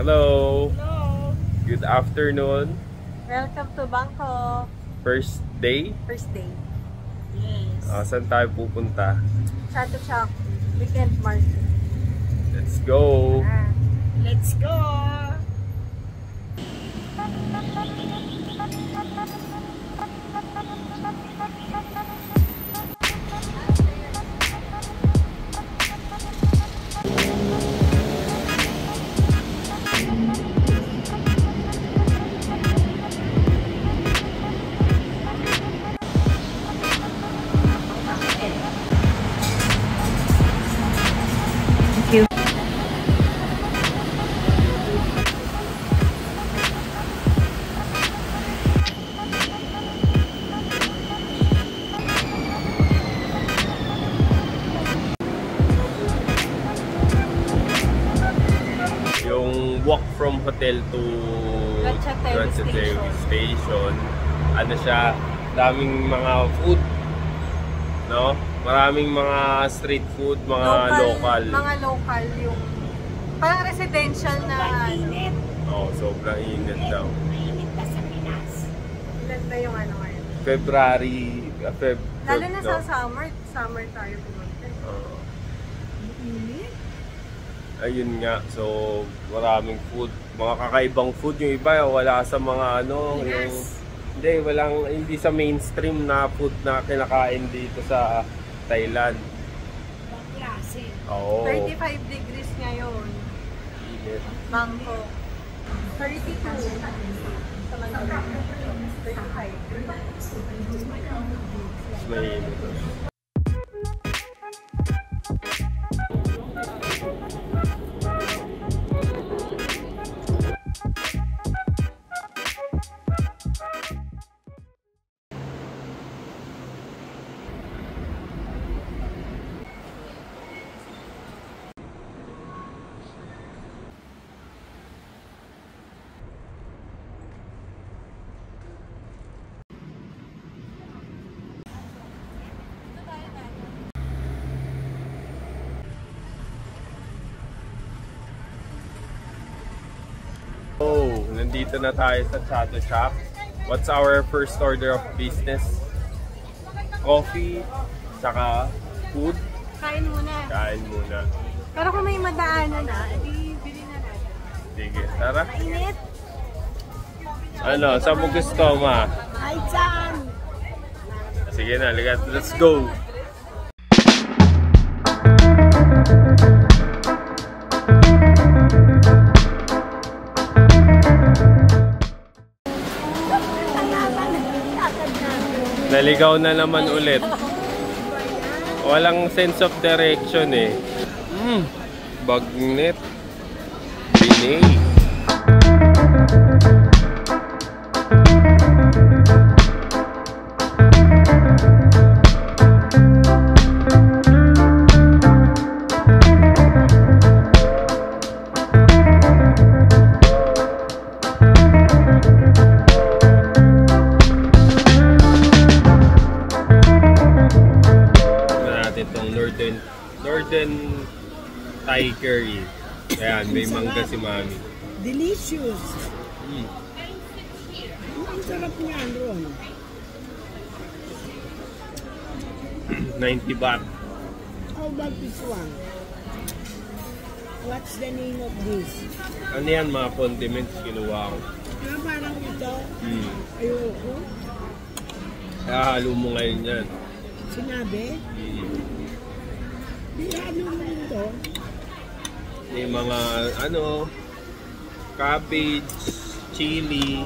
Hello. Hello. Good afternoon. Welcome to Bangkok. First day? First day. Yes. Saan tayo pupunta? Chatuchak Weekend Market. Let's go. Let's go. Walk from hotel to Ratchathani Station. Ano siya, daming mga food, no? Maraming mga street food, mga local. Mga local yung parang residential na init. Sobrang init daw. Mainit pa sa Pinas. Ilan ba yung ano ngayon? February, lalo na sa summer tayo pumunta. Init? Ayun nga, so maraming food, mga kakaibang food. Yung iba wala sa mga hindi sa mainstream na food na kinakain dito sa Thailand. Ibang klase. 35 degrees ngayon. Init. Bangkok 32 sa Manila. 35. Mas mainit. Nandito na tayo sa Chatuchak. What's our first order of business? Coffee, saka food. Kain muna. Kain muna. Pero kung may madaanan na, bili na natin. Sige, tara. Mainit. Ano, saan mo gusto, ma? Ay, dyan! Sige na, let's go! Naligaw na naman ulit. Walang sense of direction eh. Bagnet. Binay. Northern Thai curry. Ayan, may mangga si Mami. Delicious. Ang sarap niyan, Ron. 90 baht. How about this one? What's the name of this? Ano yan, mga condiments kinuha ko. Parang ito. Ayoko. Kaya halo mo ngayon yan. Sinabi? Ano mo ito? May mga cabbage, chili,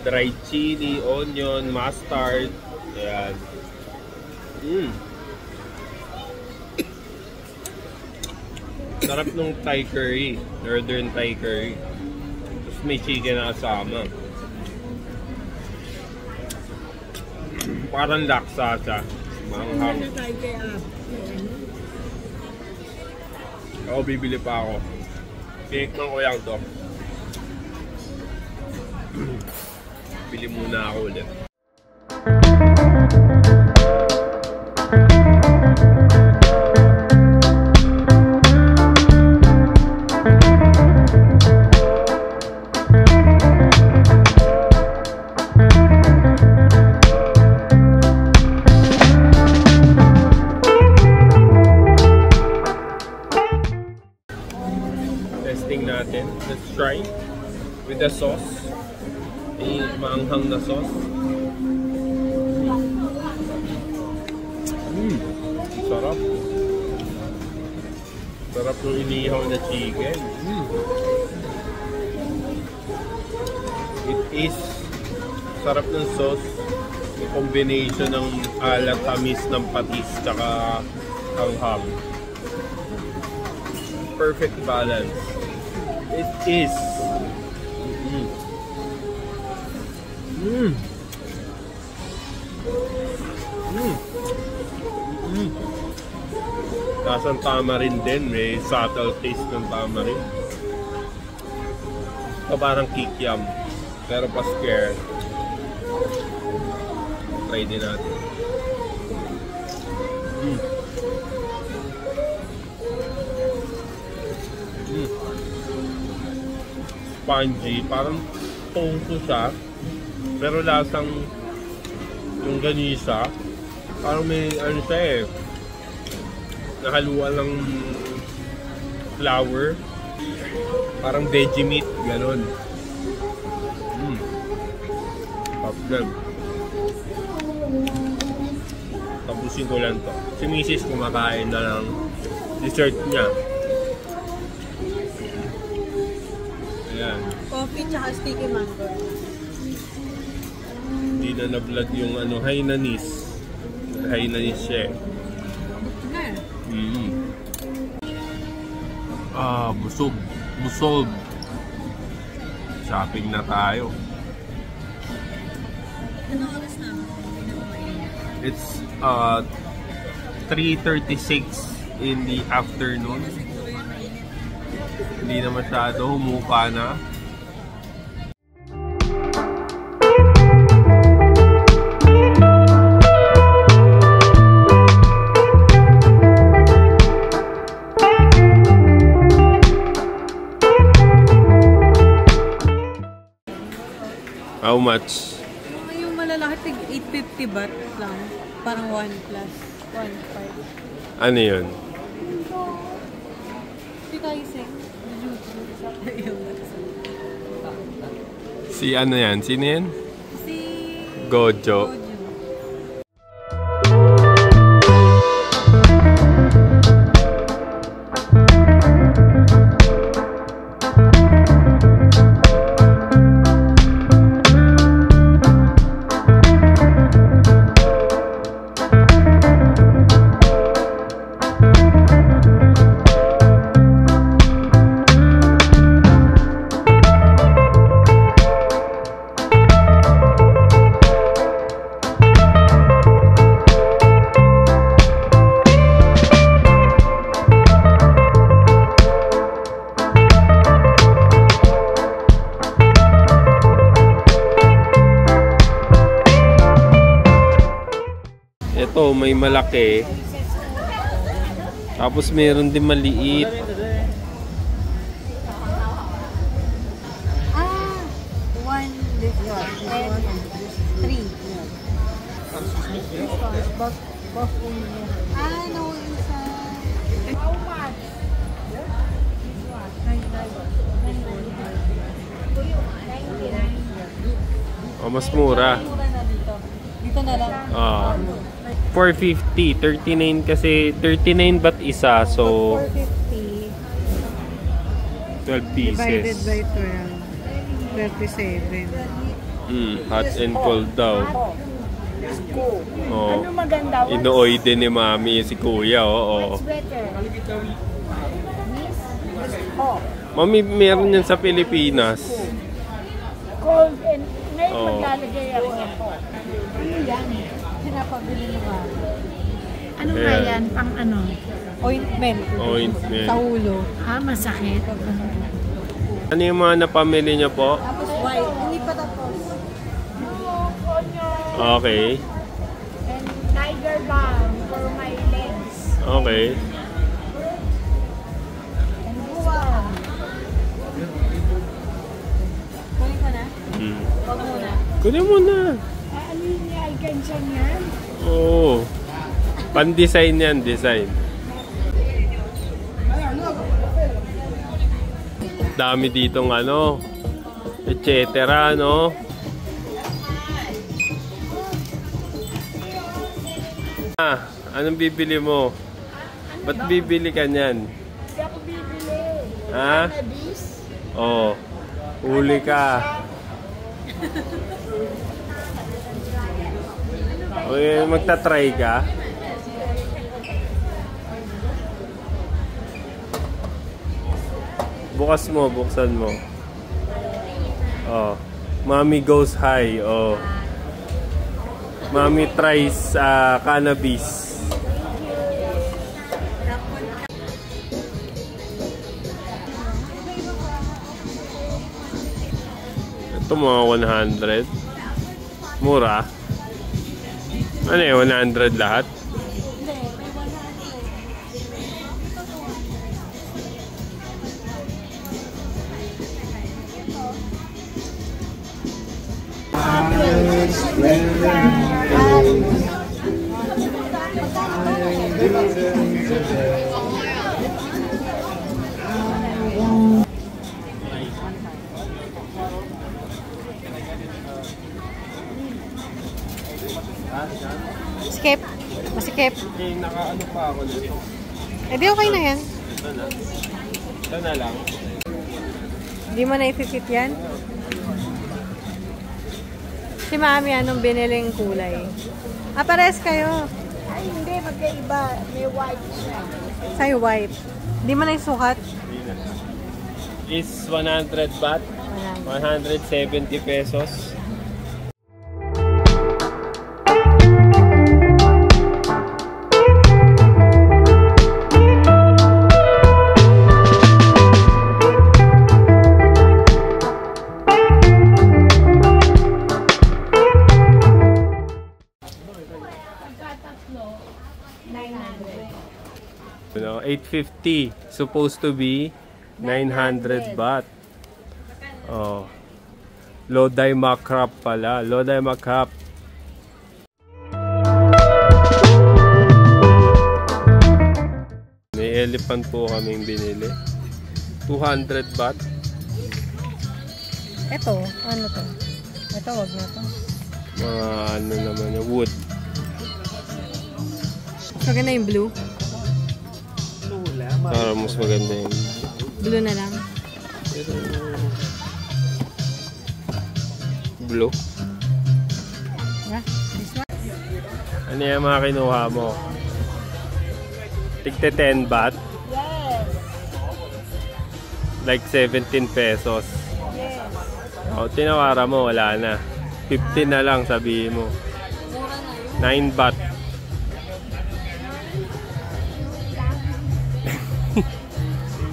dried chili, onion, mustard. Ayan. Sarap nung Thai curry. Northern Thai curry. Tapos may chicken na kasama. Parang laksa siya. Manghang. Ano tayo kaya? Ako, bibili pa ako. Tinikman ko lang to. Bili muna ako ulit. natin. Let's try. With the sauce. Maanghang na sauce. Sarap. Sarap yung inihaw na chicken. It is sarap ng sauce. Yung combination ng alat, tamis ng patis, tsaka anghang. Perfect balance. It is. Lasang tamarind din, may subtle taste ng tamarind. Ito parang kikiam, pero pa square. Try din natin. Spongy, parang tofu siya, pero lasang yung ganisa, parang may ano siya eh, nahaluan ng flour, parang veggie meat, gano'n. Popcorn. Tapusin ko lang to. Si Mrs. kumakain na ng dessert niya. Ayan. Coffee tsaka sticky mango. Hindi na na-vlog yung ano, Hainanese. Hainanese siya eh. Busog. Busog. Shopping na tayo. Ano oras na? It's 3:36 in the afternoon. Hindi na masyado, humupa na. How much? Yung malalaki, tig 850 baht lang. Parang 1 plus 1.5. Ano yun? Si Kaiseng. Si ano yan? Sino yan? Si Gojo. Ito, may malaki. Tapos meron din maliit. One this one. And 3. No, inside. How much? Oh, mas mura. Dito na lang. 450, 39 kasi 39 baht isa, so 450 12 pieces. divided by 12, 37. Hot and cold daw. Oh. Ano maganda? Inooy din ni Mami si Kuya, oo. Mami, meron yan sa Pilipinas. Cold and ngayon Oh. maglalagay ako. Ano yan? Pinapabili ni Mami. Ano nga yan? Pang ano? Ointment. Ointment. Sa ulo. Masakit. Ano yung mga napamili niyo po? Tapos white. Hindi pa tapos. Okay. And Tiger Balm for my legs. Okay. And buwan. Kunin ko na? Huwag muna. Kunin mo na. Ano yun niya? Alkansyan yan? Oo. Pan-design yan, design. Dami ditong ano, etc. no? Anong bibili mo? Ba't bibili ka niyan? Hindi ako bibili. Ha? Cannabis. Oo. Huli ka. Uy, magta-try ka? Bukas mo, buksan mo. Oh. Mommy goes high. Oh. Mommy tries cannabis. Ito mga 100. Mura. Ano eh, 100 lahat? Skip. Masikip. Okay, naka-ano pa ako dito. Eh di okay na yan. Ito na. Ito na lang. Hindi mo na i-fit yan? Si Mami, anong biniling kulay? Pares kayo. Ay, hindi. Magkaiba. May white siya. Sa'yo white. Hindi mo na isukat? Is 100 baht? 170 pesos. You know, 850 supposed to be 900 baht. Oh. Lodai Makrap pala. Lodai Makrap. May elephant po kaming binili. 200 baht. Ito, ano to? Ito, wag na to. Mga ano naman yung wood. Maganda yung blue. Para mas maganda yung Blue na lang. blue. Yeah, this one. Ano yung mga kinuha mo? Tigte 10 baht? Yes. Like 17 pesos. Yes. O, tinawara mo, wala na. 15 na lang sabihin mo. 9 baht.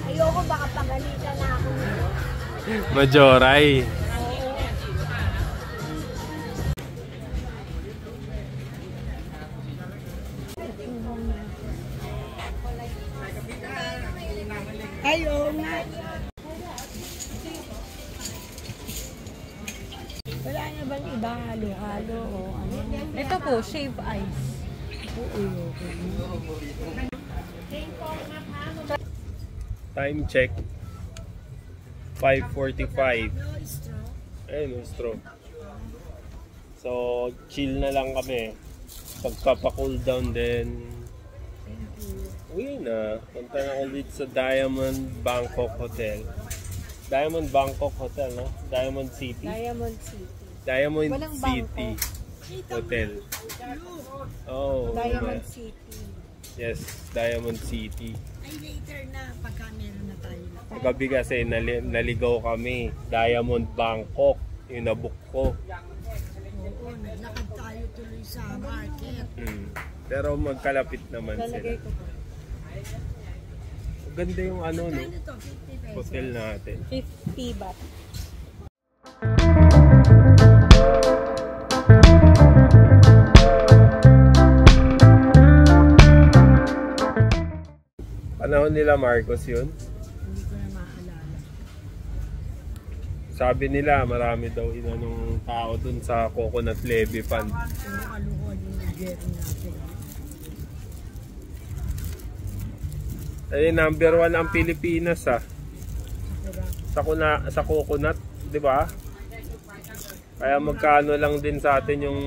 Ayoko baka pagalitan na ako. Majoray. Ayaw nga. Wala na bang iba halo-halo o ano? Ito po, shave ice. Time check. 5:45. Ayun, no straw. So, chill na lang kami. Pagpapa-cool down din. Uwi na. Punta na ulit sa Diamond Bangkok Hotel. Diamond Bangkok Hotel, no? Diamond City. Diamond City. Diamond Walang City Hotel. Oh, Diamond City. yes, Diamond City. Ay, later na pagka meron na tayo na. Gabi kasi naligaw kami. Diamond Bangkok. Yung nabook ko. Oo, naglakad tayo tuloy sa market. Pero magkalapit naman Lalagay sila. ko po. Ganda yung ano, no? Ano to? 50 pesos. Hotel natin. 50 baht. Panahon nila Marcos yun. Hindi ko na maalala. Sabi nila marami daw inanong tao dun sa Coconut Levy Fund. Pero kalukuhan yung Jerry natin. Ay, number 1 ang Pilipinas, ah. Sakura. sa coconut, di ba? Kaya magkano lang din sa atin yung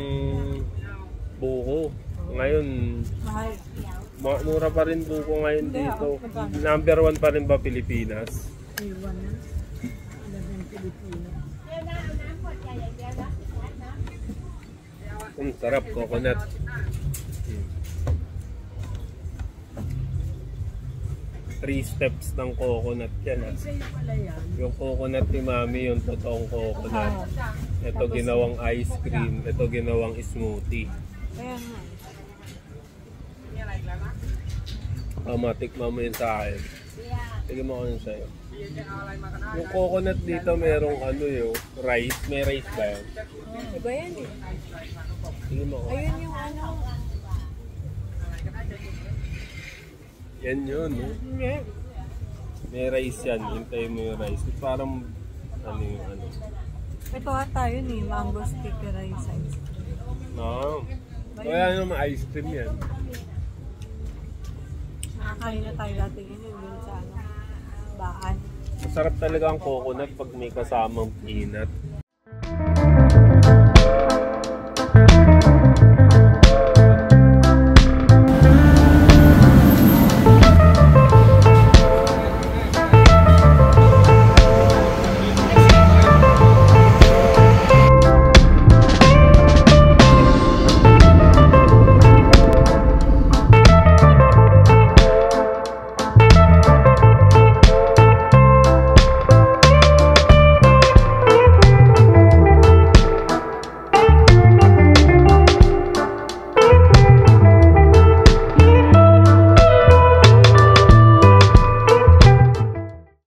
buko. Ngayon, Mahal. mura pa rin buko ngayon Hindi, dito. magkano? Number 1 pa rin ba Pilipinas? Iwan na. 11 Pilipino. Sarap, coconut. Three steps ng coconut yan. Sa'yo pala yan. Yung coconut ni Mami, yung totoong coconut. Ito ginawang ice cream. Ito ginawang smoothie. Kaya nga. Matikman mo yun sa akin. Tignan mo ko yun sa'yo. Yung coconut dito merong ano yung rice. May rice ba yun? Iba yan eh. Tignan mo ko. Ayun yung ano. Yan yun. No? Hindi. May rice yan. Hintayin mo yung rice. Parang ano yung ano. Ito ata yun eh. Mango sticky rice ice cream. No. Kaya naman ice cream yan. Nakakain na tayo dati ganyan dun sa ano. Baan. Masarap talaga ang coconut pag may kasamang peanut.